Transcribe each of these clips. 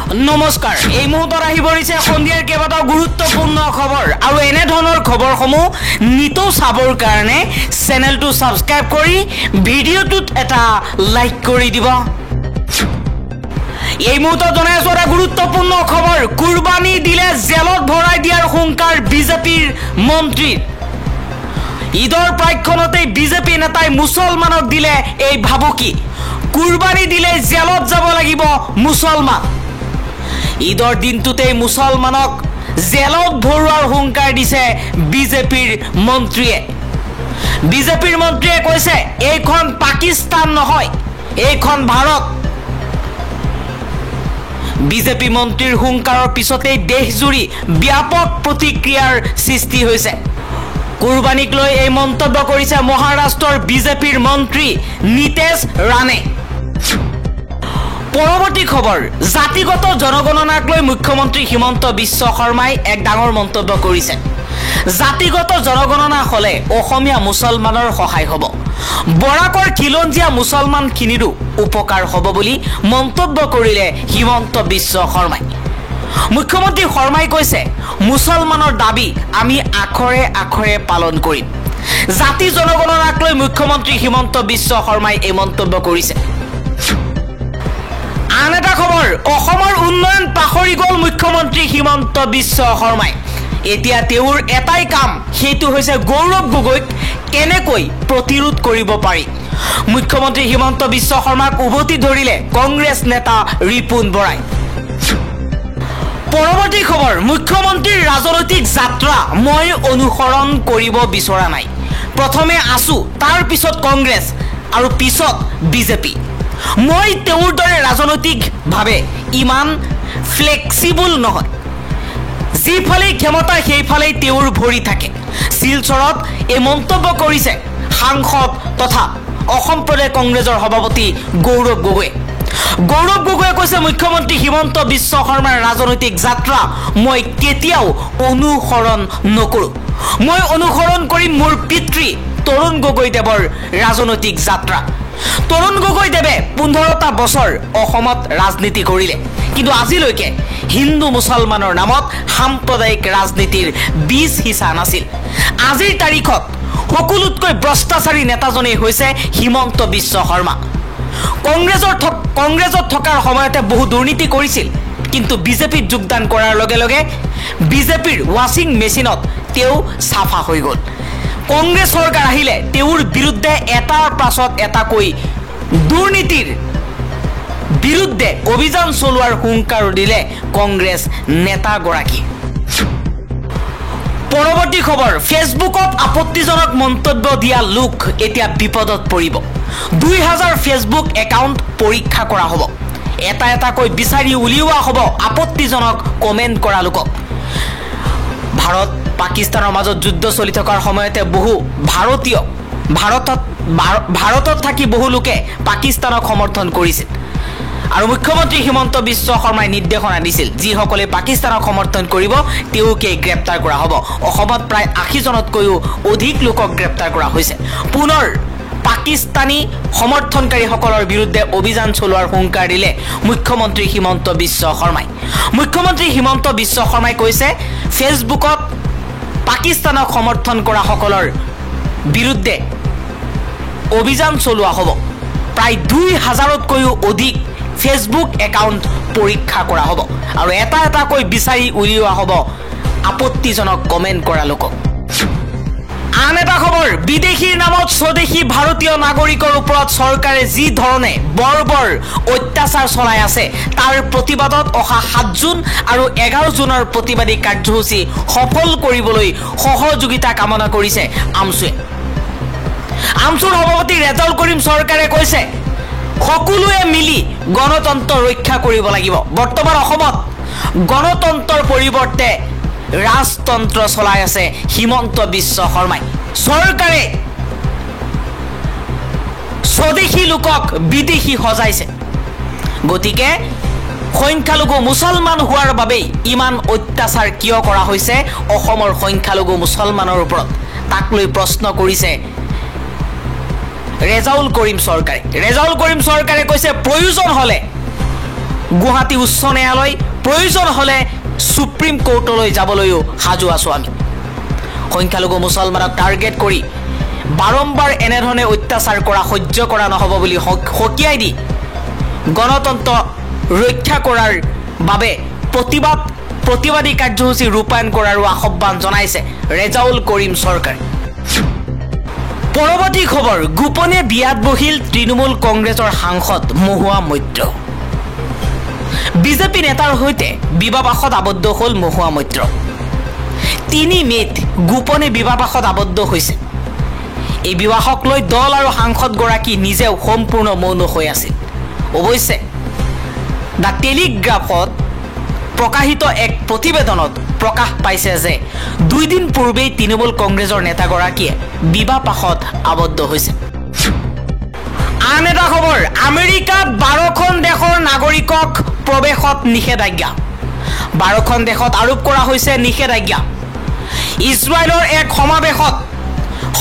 নমস্কাৰ এই মুহূৰ্তত আহি পৰিছে সন্ধিয়াৰ কেইবাটাও গুৰুত্বপূৰ্ণ খবৰ আৰু এনে ধৰণৰ খবৰসমূহ নিতৌ চাবৰ কাৰণে চেনেলটো সাবস্ক্ৰাইব কৰি ভিডিঅ'টোত এটা লাইক কৰি দিব। এই মুহূৰ্তত জনাইছো এটা গুৰুত্বপূৰ্ণ খবৰ কুৰবানী দিলে জেলত ভৰাই দিয়াৰ হুংকাৰ বিজেপিৰ মন্ত্ৰীৰ। ঈদৰ প্ৰাক্ষণতে বিজেপি নেতাই মুছলমানক দিলে এই ভাবুকি কুৰবানী দিলে জেলত যাব লাগিব মুছলমান। ঈদৰ দিনটোতে মুছলমানক জেলত ভৰোৱাৰ হুংকাৰ দিছে বিজেপিৰ মন্ত্ৰীয়ে। বিজেপিৰ মন্ত্ৰীয়ে কৈছে এইখন পাকিস্তান নহয়, এইখন ভাৰত। বিজেপি মন্ত্ৰীৰ হুংকাৰৰ পিছতেই দেশজুৰি ব্যাপক প্ৰতিক্ৰিয়াৰ সৃষ্টি হৈছে। কুৰবানীক লৈ এই মন্তব্য কৰিছে মহাৰাষ্ট্ৰৰ বিজেপিৰ মন্ত্ৰী নীতেশ ৰাণে। পৰৱৰ্তী খবৰ জাতিগত জনগণনাক লৈ মুখ্যমন্ত্ৰী হিমন্ত বিশ্ব শৰ্মাই এক ডাঙৰ মন্তব্য কৰিছে। জাতিগত জনগণনা হলে অসমীয়া মুছলমানৰ সহায় হ'ব, বৰাকৰ খিলঞ্জীয়া মুছলমানখিনিৰো উপকাৰ হ'ব বুলি মন্তব্য কৰিলে হিমন্ত বিশ্ব শৰ্মাই। মুখ্যমন্ত্ৰী শৰ্মাই কৈছে মুছলমানৰ দাবী আমি আখৰে আখৰে পালন কৰিম। জাতি জনগণনাক লৈ মুখ্যমন্ত্ৰী হিমন্ত বিশ্ব শৰ্মাই এই মন্তব্য কৰিছে। আন এটা খবৰ অসমৰ উন্নয়ন পাহৰি গ'ল মুখ্যমন্ত্ৰী হিমন্ত বিশ্ব শৰ্মাই। এতিয়া তেওঁৰ এটাই কাম, সেইটো হৈছে গৌৰৱ গগৈক কেনেকৈ প্ৰতিৰোধ কৰিব পাৰি। মুখ্যমন্ত্ৰী হিমন্ত বিশ্ব শৰ্মাক উভতি ধৰিলে কংগ্ৰেছ নেতা ৰিপুণ বৰাই। পৰৱৰ্তী খবৰ মুখ্যমন্ত্ৰীৰ ৰাজনৈতিক যাত্ৰা মই অনুসৰণ কৰিব বিচৰা নাই। প্ৰথমে আছু, তাৰ পিছত কংগ্ৰেছ আৰু পিছত বিজেপি। মই তেওঁৰ দৰে ৰাজনৈতিকভাৱে ইমান ফ্লেক্সিবল নহয়। যিফালে ক্ষমতা সেইফালেই তেওঁৰ ভৰি থাকে। শিলচৰত এই মন্তব্য কৰিছে সাংসদ তথা অসম প্ৰদেশ কংগ্ৰেছৰ সভাপতি গৌৰৱ গগৈয়ে। গৌৰৱ গগৈয়ে কৈছে মুখ্যমন্ত্ৰী হিমন্ত বিশ্ব শৰ্মাৰ ৰাজনৈতিক যাত্ৰা মই কেতিয়াও অনুসৰণ নকৰোঁ। মই অনুসৰণ কৰিম মোৰ পিতৃ তৰুণ গগৈদেৱৰ ৰাজনৈতিক যাত্ৰা। তৰুণ গগৈদেৱে 15টা বছৰ অসমত ৰাজনীতি কৰিলে, কিন্তু আজিলৈকে হিন্দু মুছলমানৰ নামত সাম্প্ৰদায়িক ৰাজনীতিৰ বীজ সিঁচা নাছিল। আজিৰ তাৰিখত সকলোতকৈ ভ্ৰষ্টাচাৰী নেতাজনেই হৈছে হিমন্ত বিশ্ব শৰ্মা। কংগ্ৰেছত থকাৰ সময়তে বহু দুৰ্নীতি কৰিছিল, কিন্তু বিজেপিত যোগদান কৰাৰ লগে লগে বিজেপিৰ ৱাশ্বিং মেচিনত তেওঁ চাফা হৈ গ'ল। কংগ্ৰেছ চৰকাৰ আহিলে তেওঁৰ বিৰুদ্ধে এটাৰ পাছত এটাকৈ দুৰ্নীতিৰ বিৰুদ্ধে অভিযান চলোৱাৰ হুংকাৰ দিলে কংগ্ৰেছ নেতাগৰাকী। পৰৱৰ্তী খবৰ ফেচবুকত আপত্তিজনক মন্তব্য দিয়া লোক এতিয়া বিপদত পৰিব। 2000 ফেচবুক একাউণ্ট পৰীক্ষা কৰা হ'ব। এটা এটাকৈ বিচাৰি উলিওৱা হ'ব আপত্তিজনক কমেণ্ট কৰা লোকক। ভাৰত পাকিস্তানৰ মাজত যুদ্ধ চলি থকাৰ সময়তে বহু ভাৰতত থাকি বহু লোকে পাকিস্তানক সমৰ্থন কৰিছিল আৰু মুখ্যমন্ত্ৰী হিমন্ত বিশ্ব শৰ্মাই নিৰ্দেশনা দিছিল যিসকলে পাকিস্তানক সমৰ্থন কৰিব তেওঁকে গ্ৰেপ্তাৰ কৰা হ'ব। অসমত প্ৰায় 80জনতকৈও অধিক লোকক গ্ৰেপ্তাৰ কৰা হৈছে। পুনৰ পাকিস্তানী সমৰ্থনকাৰীসকলৰ বিৰুদ্ধে অভিযান চলোৱাৰ হুংকাৰ দিলে মুখ্যমন্ত্ৰী হিমন্ত বিশ্ব শৰ্মাই। মুখ্যমন্ত্ৰী হিমন্ত বিশ্ব শৰ্মাই কৈছে ফেচবুকত পাকিস্তানক সমৰ্থন কৰা সকলৰ বিৰুদ্ধে অভিযান চলোৱা হ'ব। প্ৰায় 2000তকৈও অধিক ফেচবুক একাউণ্ট পৰীক্ষা কৰা হ'ব আৰু এটা এটাকৈ বিচাৰি উলিওৱা হ'ব আপত্তিজনক কমেণ্ট কৰা লোকক। আন এটা খবৰ বিদেশীৰ নামত স্বদেশী ভাৰতীয় নাগৰিকৰ ওপৰত চৰকাৰে যি ধৰণে বৰ্বৰ অত্যাচাৰ চলাই আছে তাৰ প্ৰতিবাদত অহা 7 জুন আৰু 11 জুনৰ প্ৰতিবাদী কাৰ্যসূচী সফল কৰিবলৈ সহযোগিতা কামনা কৰিছে আমছুৱে। আমছুৰ সভাপতি ৰেজাউল কৰিম চৰকাৰে কৈছে সকলোৱে মিলি গণতন্ত্ৰ ৰক্ষা কৰিব লাগিব। বৰ্তমান অসমত গণতন্ত্ৰৰ পৰিৱৰ্তে ৰাজতন্ত্ৰ চলাই আছে হিমন্ত বিশ্ব শৰ্মাই। চৰকাৰে স্বদেশী লোকক বিদেশী সজাইছে। গতিকে সংখ্যালঘু মুছলমান হোৱাৰ বাবেই ইমান অত্যাচাৰ কিয় কৰা হৈছে অসমৰ সংখ্যালঘু মুছলমানৰ ওপৰত, তাক লৈ প্ৰশ্ন কৰিছে ৰেজাউল কৰিম চৰকাৰে কৈছে প্ৰয়োজন হলে গুৱাহাটী উচ্চ ন্যায়ালয় প্ৰয়োজন হ'লে সুপ্ৰিম কোৰ্টলৈ যাবলৈও সাজু আছো আমি সংখ্যালঘু মুছলমানক টাৰ্গেট কৰি বাৰম্বাৰ এনেধৰণে অত্যাচাৰ কৰা সহ্য কৰা নহ'ব বুলি হকিয়াই দি গণতন্ত্ৰ ৰক্ষা কৰাৰ বাবে প্ৰতিবাদী কাৰ্যসূচী ৰূপায়ণ কৰাৰ আহ্বান জনাইছে ৰেজাউল কৰিম চৰকাৰে পৰৱৰ্তী খবৰ গোপনে বিয়াত বহিল তৃণমূল কংগ্ৰেছৰ সাংসদ মহুৱা মৈত্ৰ বিজেপি নেতাৰ হৈতে বিবাহপাশত আবদ্ধ হ'ল মহুৱা মৈত্ৰ 3 মেত গোপনে বিবাহপাশত আবদ্ধ হৈছে এই বিবাহক লৈ দল আৰু সাংসদ গৰাকী নিজেও সম্পূৰ্ণ মৌন হৈ আছিল অৱশ্যে দা টেলিগ্ৰাফত প্ৰকাশিত এক প্ৰতিবেদনত প্ৰকাশ পাইছে যে 2 দিন পূৰ্বেই তৃণমূল কংগ্ৰেছৰ নেতাগৰাকীয়ে বিবাহপাশত আবদ্ধ হৈছে আন এটা খবৰ আমেৰিকাত 12খন দেশৰ নাগৰিকক প্ৰৱেশত নিষেধাজ্ঞা 12খন দেশত আৰোপ কৰা হৈছে নিষেধাজ্ঞা ইজৰাইলৰ এক সমাৱেশত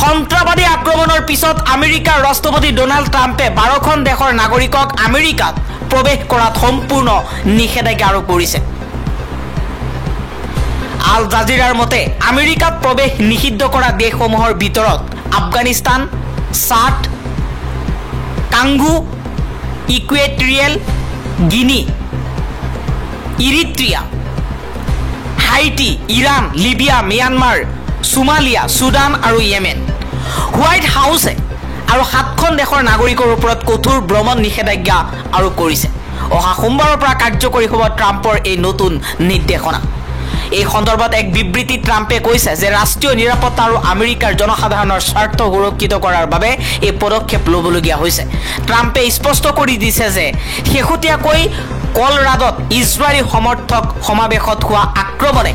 সন্ত্ৰাসবাদী আক্ৰমণৰ পিছত আমেৰিকাৰ ৰাষ্ট্ৰপতি ডোনাল্ড ট্ৰাম্পে 12খন দেশৰ নাগৰিকক আমেৰিকাত প্ৰৱেশ কৰাত সম্পূৰ্ণ নিষেধাজ্ঞা আৰোপ কৰিছে আল জাজিৰাৰ মতে আমেৰিকাত প্ৰৱেশ নিষিদ্ধ কৰা দেশসমূহৰ ভিতৰত Afghanistan Chad Congo Equatorial Guinea Eritrea Haiti Iran Libya Myanmar Somalia Sudan আৰু ইয়েমেন হোৱাইট হাউছে আৰু 7খন দেশৰ নাগৰিকৰ ওপৰত কঠোৰ ভ্ৰমণ নিষেধাজ্ঞা আৰোপ কৰিছে অহা সোমবাৰৰ পৰা কাৰ্যকৰী হ'ব ট্ৰাম্পৰ এই নতুন নিৰ্দেশনা এই সন্দৰ্ভত এক বিবৃতি ট্ৰাম্পে কৈছে যে ৰাষ্ট্ৰীয় নিৰাপত্তা আৰু আমেৰিকাৰ জনসাধাৰণৰ স্বাৰ্থ সুৰক্ষিত কৰাৰ বাবে এই পদক্ষেপ ল'বলগীয়া হৈছে ট্ৰাম্পে স্পষ্ট কৰি দিছে যে শেহতীয়াকৈ কলৰাডত ইজৰাইলী সমৰ্থক সমাৱেশত হোৱা আক্ৰমণে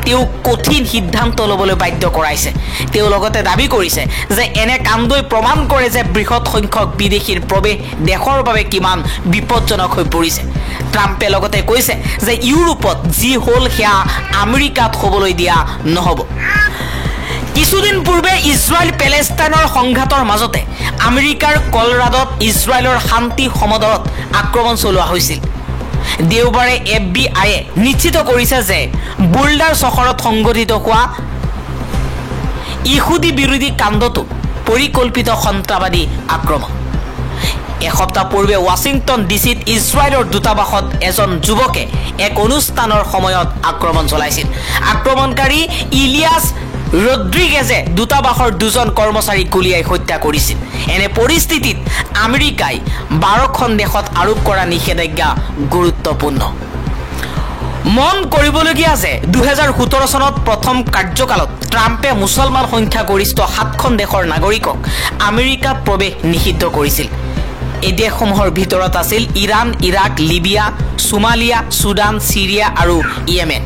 তেওঁ কঠিন সিদ্ধান্ত ল'বলৈ বাধ্য কৰাইছে তেওঁ লগতে দাবী কৰিছে যে এনে কাণ্ডই প্ৰমাণ কৰে যে বৃহৎ সংখ্যক বিদেশীৰ প্ৰৱেশ দেশৰ বাবে কিমান বিপদজনক হৈ পৰিছে ট্ৰাম্পে লগতে কৈছে যে ইউৰোপত যি হ'ল সেয়া আমেৰিকাত হ'বলৈ দিয়া নহ'ব কিছুদিন পূৰ্বে ইজৰাইল পেলেষ্টাইনৰ সংঘাতৰ মাজতে আমেৰিকাৰ কলৰাডত ইজৰাইলৰ শান্তি সমদলত আক্ৰমণ চলোৱা হৈছিল দেওবাৰে এফবিআইয়ে নিশ্চিত কৰিছে যে বোল্ডাৰ চহৰত সংঘটিত হোৱা ইহুদী বিৰোধী কাণ্ডটো পৰিকল্পিত সন্ত্ৰাসবাদী আক্ৰমণ এসপ্তাহ পূৰ্বে ৱাশ্বিংটন ডিচিত ইজৰাইলৰ দূতাবাসত এজন যুৱকে এক অনুষ্ঠানৰ সময়ত আক্ৰমণ চলাইছিল আক্ৰমণকাৰী ইলিয়াছ ৰড্ৰিগেজে দূতাবাসৰ 2জন কৰ্মচাৰীক গুলিয়াই হত্যা কৰিছিল এনে পৰিস্থিতিত আমেৰিকাই 12খন দেশত আৰোপ কৰা নিষেধাজ্ঞা গুৰুত্বপূৰ্ণ মন কৰিবলগীয়া যে 2017 চনত প্ৰথম কাৰ্যকালত ট্ৰাম্পে মুছলমান সংখ্যাগৰিষ্ঠ 7খন দেশৰ নাগৰিকক আমেৰিকাত প্ৰৱেশ নিষিদ্ধ কৰিছিল এই দেশসমূহৰ ভিতৰত আছিল Iran Iraq Libya Somalia Sudan Syria আৰু ইয়েমেন